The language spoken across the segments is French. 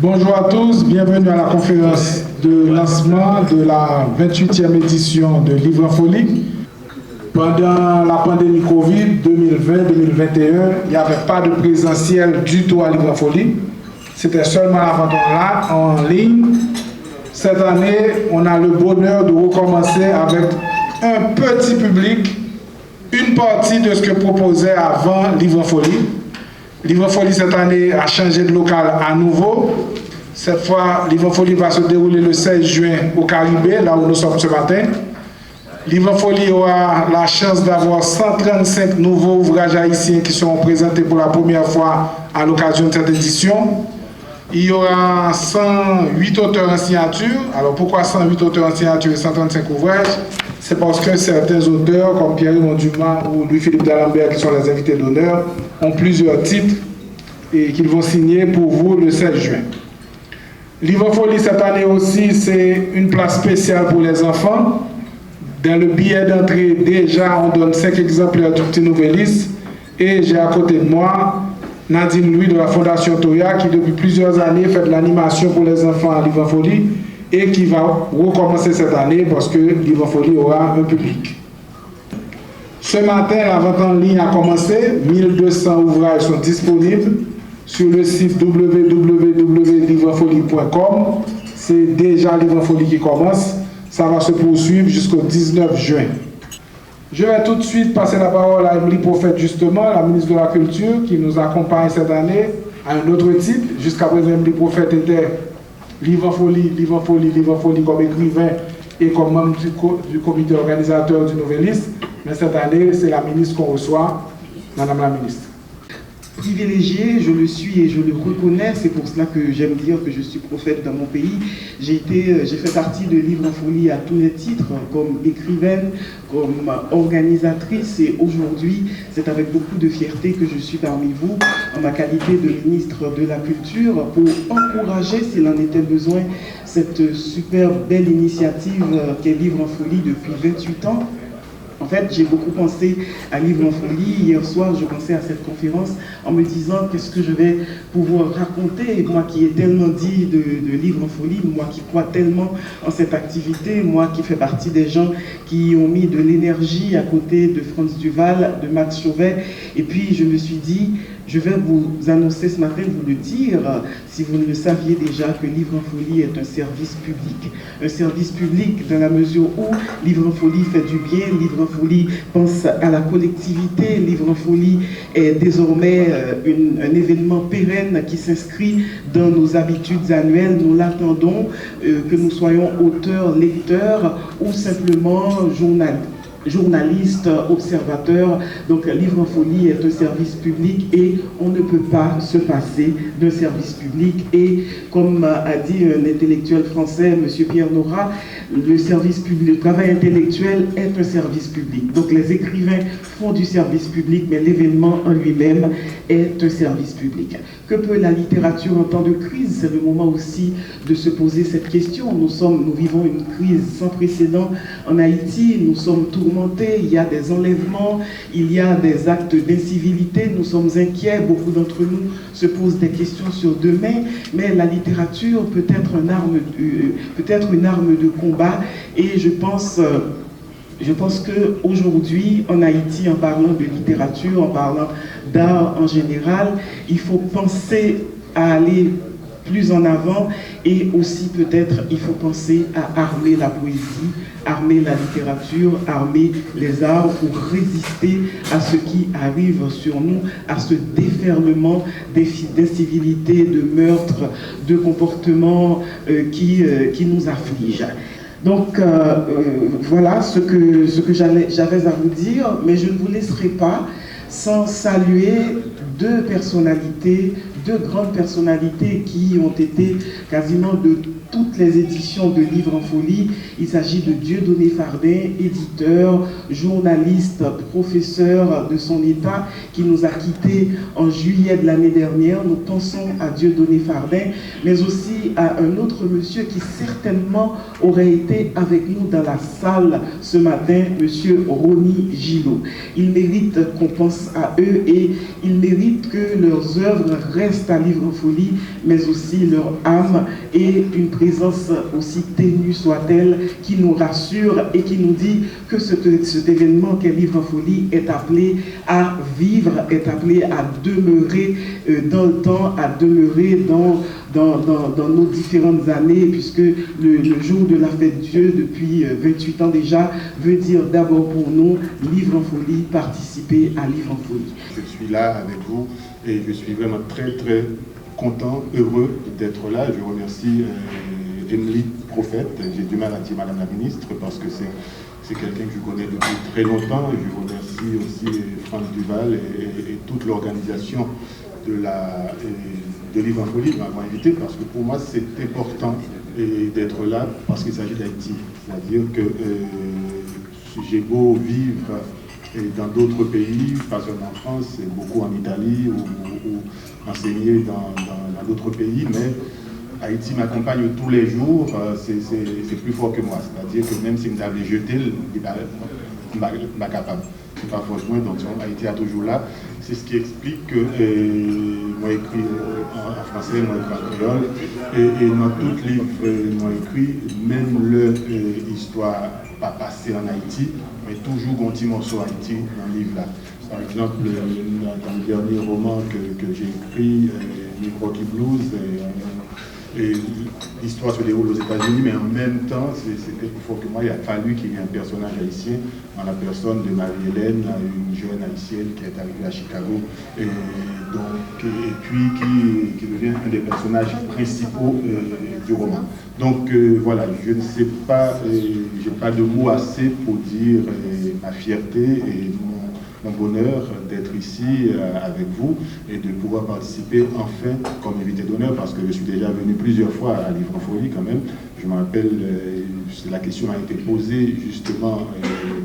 Bonjour à tous, bienvenue à la conférence de lancement de la 28e édition de Livre en Folie. Pendant la pandémie Covid 2020-2021, il n'y avait pas de présentiel du tout à Livre en Folie. C'était seulement la vente en ligne. Cette année, on a le bonheur de recommencer avec un petit public, une partie de ce que proposait avant Livre en Folie. Livre en Folie cette année a changé de local à nouveau. Cette fois, Livre en Folie va se dérouler le 16 juin au Caribé, là où nous sommes ce matin. Livre en Folie aura la chance d'avoir 135 nouveaux ouvrages haïtiens qui seront présentés pour la première fois à l'occasion de cette édition. Il y aura 108 auteurs en signature. Alors pourquoi 108 auteurs en signature et 135 ouvrages? C'est parce que certains auteurs, comme Pierre-Raymond Dumas ou Louis-Philippe d'Alembert, qui sont les invités d'honneur, ont plusieurs titres et qu'ils vont signer pour vous le 16 juin. Livre en Folie cette année aussi, c'est une place spéciale pour les enfants. Dans le billet d'entrée, déjà, on donne 5 exemplaires du petit nouvelliste. Et j'ai à côté de moi Nadine Louis de la Fondation Toya, qui depuis plusieurs années fait de l'animation pour les enfants à Livre en Folie et qui va recommencer cette année parce que Livre en Folie aura un public. Ce matin, la vente en ligne a commencé. 1200 ouvrages sont disponibles sur le site www.livrenfolie.com. C'est déjà Livre en Folie qui commence. Ça va se poursuivre jusqu'au 19 juin. Je vais tout de suite passer la parole à Emily Prophète, justement, la ministre de la Culture, qui nous accompagne cette année à un autre titre. Jusqu'à présent, Emily Prophète était Livre en Folie, Livre en Folie, Livre en Folie comme écrivain et comme membre du comité organisateur du Nouvelliste. Mais cette année, c'est la ministre qu'on reçoit. Madame la ministre. Privilégié, je le suis et je le reconnais, c'est pour cela que j'aime dire que je suis prophète dans mon pays. J'ai fait partie de Livre en Folie à tous les titres, comme écrivaine, comme organisatrice, et aujourd'hui, c'est avec beaucoup de fierté que je suis parmi vous, en ma qualité de ministre de la Culture, pour encourager, s'il en était besoin, cette super belle initiative qu'est Livre en Folie depuis 28 ans. En fait, j'ai beaucoup pensé à Livre en Folie. Hier soir, je pensais à cette conférence en me disant qu'est-ce que je vais pouvoir raconter. Moi qui ai tellement dit de Livre en Folie, moi qui crois tellement en cette activité, moi qui fais partie des gens qui ont mis de l'énergie à côté de Franz Duval, de Max Chauvet. Et puis, je me suis dit, je vais vous annoncer ce matin, vous le dire, si vous ne le saviez déjà, que Livre en Folie est un service public. Un service public dans la mesure où Livre en Folie fait du bien, Livre en Folie pense à la collectivité, Livre en Folie est désormais un événement pérenne qui s'inscrit dans nos habitudes annuelles. Nous l'attendons, que nous soyons auteurs, lecteurs ou simplement journalistes, observateurs. Donc Livre en Folie est un service public et on ne peut pas se passer d'un service public. Et comme a dit un intellectuel français, M. Pierre Nora, le service public, le travail intellectuel est un service public. Donc les écrivains font du service public, mais l'événement en lui-même est un service public. Que peut la littérature en temps de crise? C'est le moment aussi de se poser cette question. Nous vivons une crise sans précédent en Haïti, nous sommes tourmentés, il y a des enlèvements, il y a des actes d'incivilité, nous sommes inquiets, beaucoup d'entre nous se posent des questions sur demain, mais la littérature peut être une arme de combat, et je pense qu'aujourd'hui, en Haïti, en parlant de littérature, en parlant d'art en général, il faut penser à aller plus en avant, et aussi peut-être il faut penser à armer la poésie, armer la littérature, armer les arts pour résister à ce qui arrive sur nous, à ce déferlement d'incivilité, de meurtres, de comportements qui nous affligent. Donc voilà ce que j'avais à vous dire, mais je ne vous laisserai pas sans saluer deux grandes personnalités qui ont été quasiment de toutes les éditions de Livre en Folie. Il s'agit de Dieudonné Fardin, éditeur, journaliste, professeur de son état, qui nous a quittés en juillet de l'année dernière. Nous pensons à Dieudonné Fardin, mais aussi à un autre monsieur qui certainement aurait été avec nous dans la salle ce matin, monsieur Ronny Gillot. Ils méritent qu'on pense à eux et ils méritent que leurs œuvres restent restent à Livre-en-Folie, mais aussi leur âme et une présence aussi ténue soit-elle qui nous rassure et qui nous dit que cet événement qu'est Livre-en-Folie est appelé à vivre, est appelé à demeurer dans le temps, à demeurer dans nos différentes années, puisque le jour de la fête Dieu, depuis 28 ans déjà, veut dire d'abord pour nous, Livre-en-Folie, participer à Livre-en-Folie. Je suis là avec vous et je suis vraiment très très content, heureux d'être là. Je remercie Emily Prophète, j'ai du mal à dire Madame la Ministre parce que c'est quelqu'un que je connais depuis très longtemps. Et je remercie aussi Franck Duval et toute l'organisation de Livre-en-Folie de m'avoir invité parce que pour moi c'est important d'être là parce qu'il s'agit d'Haïti. C'est-à-dire que j'ai beau vivre dans d'autres pays, pas seulement en France, beaucoup en Italie ou enseigner dans d'autres pays, mais Haïti m'accompagne tous les jours, c'est plus fort que moi. C'est-à-dire que même si vous avez jeté, il m'a capable. C'est pas forcément, donc Haïti est toujours là. C'est ce qui explique que moi écrit en français, moi écrit en créole, et dans tout livre moi écrit, même l'histoire pas passée en Haïti, mais toujours un petit morceau Haïti dans le livre là. Par exemple, dans le dernier roman que j'ai écrit, Milwaukee Blues, et l'histoire se déroule aux États-Unis, mais en même temps, c'était plus fort que moi. Il a fallu qu'il y ait un personnage haïtien en la personne de Marie-Hélène, une jeune haïtienne qui est arrivée à Chicago, et puis qui devient un des personnages principaux du roman. Donc voilà, je ne sais pas, je n'ai pas de mots assez pour dire ma fierté et mon bonheur d'être ici avec vous et de pouvoir participer enfin comme invité d'honneur parce que je suis déjà venu plusieurs fois à Livre-en-Folie quand même. Je me rappelle, la question a été posée justement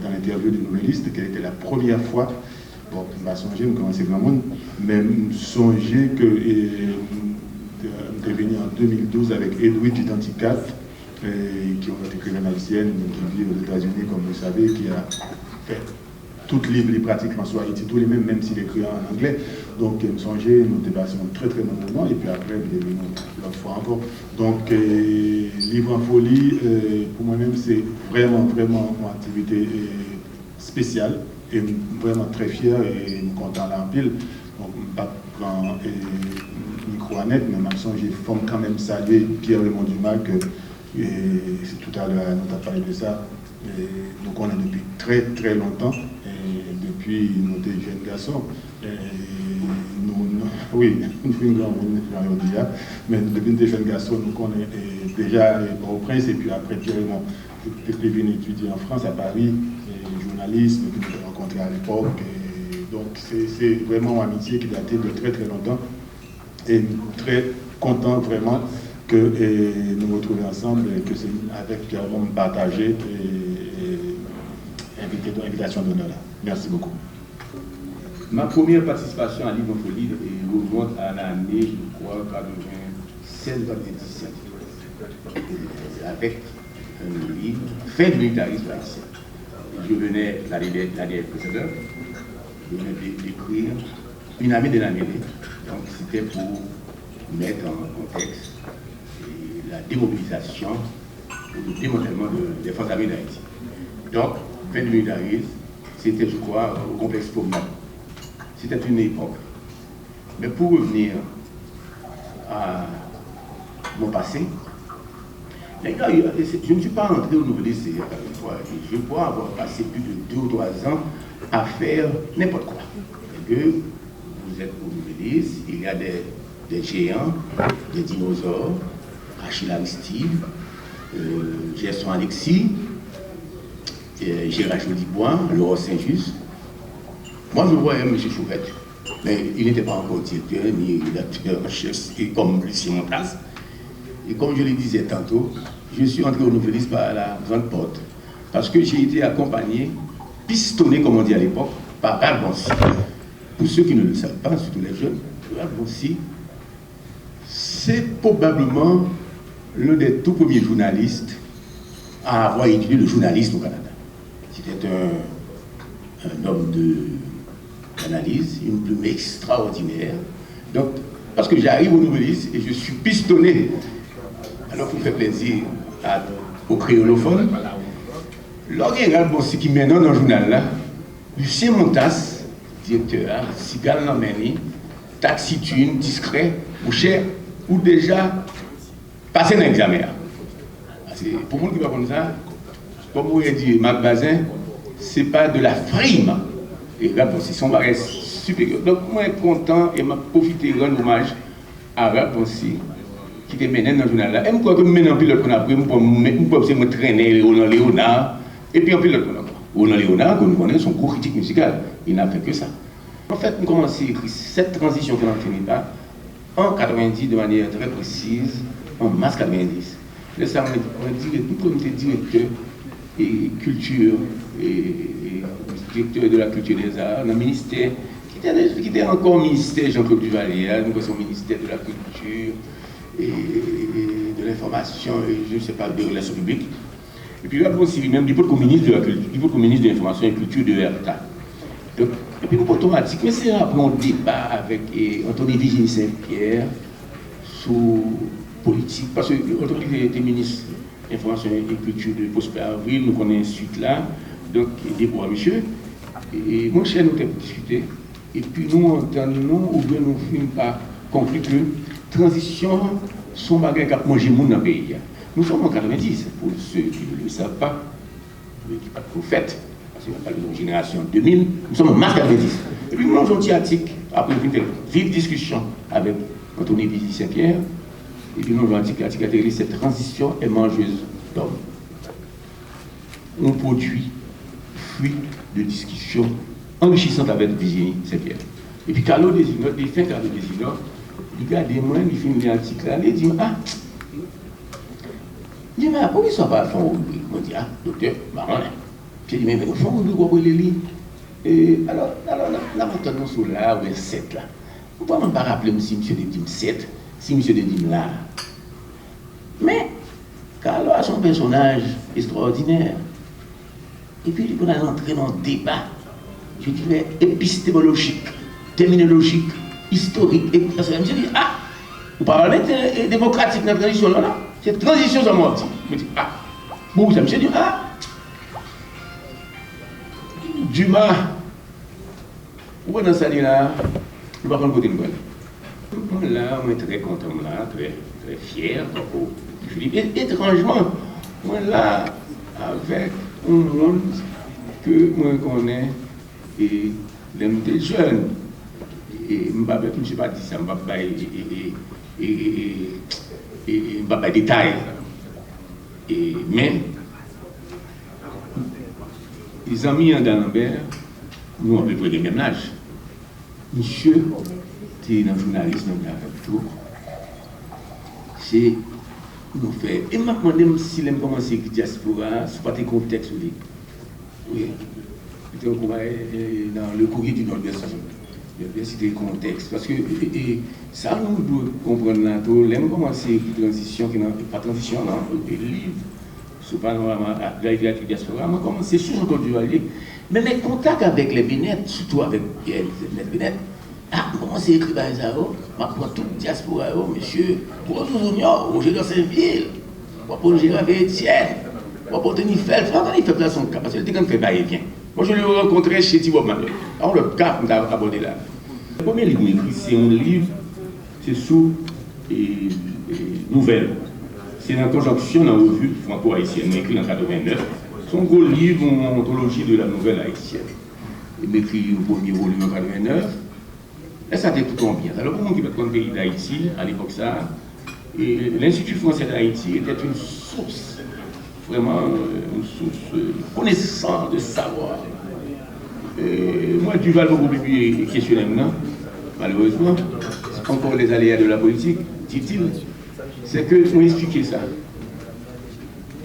dans l'interview du Nouvelliste, quelle était la première fois. Bon, je ne vais pas songer, je commençais vraiment, mais songer que venu en 2012 avec Edwidge Identicat, qui est une écrivaine haïtienne qui vit aux États-Unis, comme vous savez, qui a fait toutes les livres pratiquement sur Haïti, tous les mêmes, même s'il écrit en anglais. Donc, il me songeait, nous débattions très très longuement, et puis après, il est venu l'autre fois encore. Donc, Livre-en-Folie, pour moi-même, c'est vraiment, vraiment une activité spéciale, et vraiment très fier et content là en pile. Donc, pas grand micro à net, mais maintenant, j'ai quand même salué Pierre-Raymond Dumas, que c'est tout à l'heure, nous avons parlé de ça. Et nous connaissons depuis très très longtemps, et depuis nous étions jeunes garçons. Oui, nous sommes grands, mais depuis nous étions jeunes garçons, nous connaissons déjà Port-au-Prince, et puis après Pierre-Raymond, qui est venu étudier en France, à Paris, journaliste, que nous avons rencontré à l'époque. Donc c'est vraiment une amitié qui datait de très très longtemps, et très content vraiment que nous nous retrouvions ensemble et que c'est avec Pierre-Raymond partagé et invitation d'honneur là. Merci beaucoup. Ma première participation à Livre-en-Folie remonte à l'année, je crois, 96-97, avec un livre, Fin du militarisme haïtien. Je venais l'année précédente, je venais d'écrire Une amie de la mêlée. Donc c'était pour mettre en contexte la démobilisation ou le démantèlement des forces armées d'Haïti. Donc, fin du militarisme, c'était, je crois, au complexe Pommier. C'était une époque. Mais pour revenir à mon passé, les gars, je ne suis pas entré au Nouvelliste une fois. Je crois avoir passé plus de 2 ou 3 ans à faire n'importe quoi. Et que vous êtes au Nouvelliste, il y a des géants, des dinosaures, Achille Aristide, Gerson Alexis, Gérard Jolibois, Laurent Saint-Just. Moi, je voyais M. Chouvette, mais il n'était pas encore directeur ni rédacteur en chef, comme Lucien Montas. Et comme je le disais tantôt, je suis entré au Nouvelliste par la grande porte, parce que j'ai été accompagné, pistonné, comme on dit à l'époque, par Ralph Boncy. Pour ceux qui ne le savent pas, surtout les jeunes, Ralph Boncy, c'est probablement l'un des tout premiers journalistes à avoir étudié le journalisme au Canada. C'était un homme d'analyse, une plume extraordinaire. Donc, parce que j'arrive au Nouvelliste et je suis pistonné. Alors, pour faire plaisir aux créolophones, l'organigramme qui mène dans le journal là, Lucien Montas, directeur, Sigal Lameni, taxitune, discret, ou cher, ou déjà passé dans l'examen. Pour moi qui va comme ça, comme vous avez dit, Marc Bazin, c'est pas de la frime. Et là, bon, c'est son bagage supérieur. Donc, moi, je suis content et je profite de rendre hommage à Rap aussi, qui était mené dans le journal là. Et je crois que je mène un pilote qu'on a pris, je peux traîner Roland Léonard, et puis un pilote qu'on a pris. Roland Léonard, que nous connaissons, son gros critique musical, il n'a fait que ça. En fait, nous commençons à écrire cette transition qu'on n'en finit pas, en 90, de manière très précise, en mars 90. Là, ça, on dit, tout comité directeur et culture, et directeur de la culture des arts, dans le ministère, qui était encore ministère Jean-Claude Duvalier, nous sommes au ministère de la culture et de l'information, et je ne sais pas, des relations publiques. Et puis là, aussi, même du ministre de la culture, du ministre de l'information et de la culture de l'État. Donc, et puis, automatique, mais c'est après un débat avec Anthony Virginie Saint-Pierre sur politique, parce que Anthony était ministre de l'Information et de la Culture de Prosper Avril, nous connaissons suite là, donc des pour monsieur. Et mon cher, nous avons discuté, et puis nous entendons, ou bien nous finissons par conclure que transition, son bagage a mangé monde dans le pays. Nous sommes en 90, pour ceux qui ne le savent pas, qui pas de prophète. Parce qu'on parle de génération 2000, nous sommes en mars 90. Et puis nous avons un petit article, après une vive discussion avec Anthony Virginie Saint-Pierre, et puis nous avons un article qui a dit cette transition est mangeuse d'hommes. On produit fruit de discussion enrichissante avec Virginie Saint-Pierre. Et puis Carlo Desinor, il fait Carlo Desinor, il regarde moi, il fait un article là, il dit ah, il dit mais pourquoi ils ne sont pas à fond rubrique? Il dit ah, docteur, marrant. Puis il dit, mais au fond, nous devons les lire. Et alors, là, maintenant, sur là, ou 7 là. On ne peut même pas rappeler si monsieur dit 7, si monsieur dit là. Mais, Carlo a son personnage extraordinaire. Et puis, il a entré dans un débat, je dirais, épistémologique, terminologique, historique. Et parce que monsieur dit, ah, vous parlez de démocratique dans la transition là, cette transition, c'est morte. Je dis, ah, bon, ça, monsieur dit, ah, Dumas, où est dans ça là, je ne vais pas côté de moi. Là, on est très content, là, très fier. Et étrangement, moi là, avec un monde que moi connais et l'aime des jeunes. Et je ne vais pas dire ça, je ne vais pas détail. Mais les amis en d'Alembert, nous avons à peu près le même âge. Monsieur, qui est dans le journalisme, tout. C'est nous faire. Et je me demande si je commence à écrire diaspora, ce n'est pas des contextes. Oui. Dans le courrier du Nord-Ouest, c'était le contexte. Parce que ça, nous devons comprendre là, tout. Là, nous commençons à écrire transition, qui n'est pas transition, non, des livres. Ce panorama à la diaspora, moi commencé sur Jean-Claude Duvalier, mais mes contacts avec les Bénettes, surtout avec les Bénettes, comment c'est écrit par Ezao, je prends toute diaspora, monsieur, pour Junior, Roger de Saint-Ville, pour Gérard Etienne, pour Tony Fell, Tony Fell là son cas, parce que le fait va et vient. Moi je l'ai rencontré chez Thibaut Manuel. Alors le cas qu'on a abordé là. Le premier livre écrit, c'est un livre, c'est sous nouvelles. C'est une conjonction dans la revue franco-haïtienne, écrit en 89. Son gros livre, une anthologie de la nouvelle haïtienne. Il m'écrit le premier volume en 89. Et ça était tout en bien. Alors, pour moi qui va le pays d'Haïti, à l'époque, ça, l'Institut français d'Haïti était une source, vraiment une source connaissante de savoir. Moi, Duval m'a beaucoup plus questionné maintenant, malheureusement. C'est encore les aléas de la politique, dit-il. C'est que vous expliquez ça.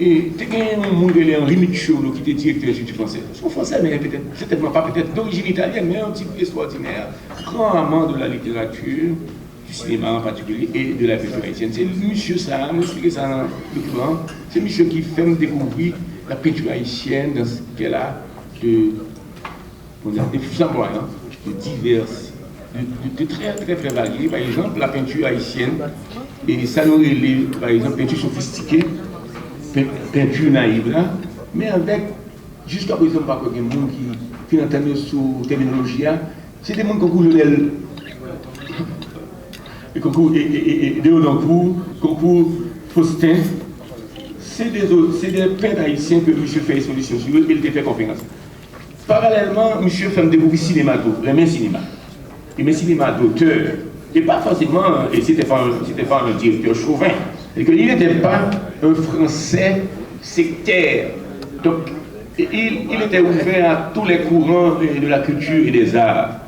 Et il y a un monde qui est Henri Michaud, qui était directeur de l'Institut français. Son français, mais certainement pas peut-être d'origine italienne, mais un type extraordinaire, grand amant de la littérature, du cinéma en particulier, et de la culture haïtienne. C'est monsieur ça, je expliqué ça dans le document, c'est monsieur qui fait me découvrir la peinture haïtienne dans ce qu'elle a de flamboyants, de divers très variées. Par exemple, la peinture haïtienne, et ça nous relève, par exemple, peinture sophistiquée, peinture naïve, là, mais avec, jusqu'à présent, pas qu'il y a des gens qui entendent sous terminologie, c'est des gens qui ont concours et Léonard, concours Faustin. C'est des peintres haïtiens que M. fait exposition sur eux et il fait conférence. Parallèlement, M. fait découvrir cinéma, les mêmes cinéma. Et mes cinéma d'auteur, et pas forcément, et c'était pas un directeur chauvin, et qu'il n'était pas un Français sectaire. Donc, il était ouvert à tous les courants de la culture et des arts.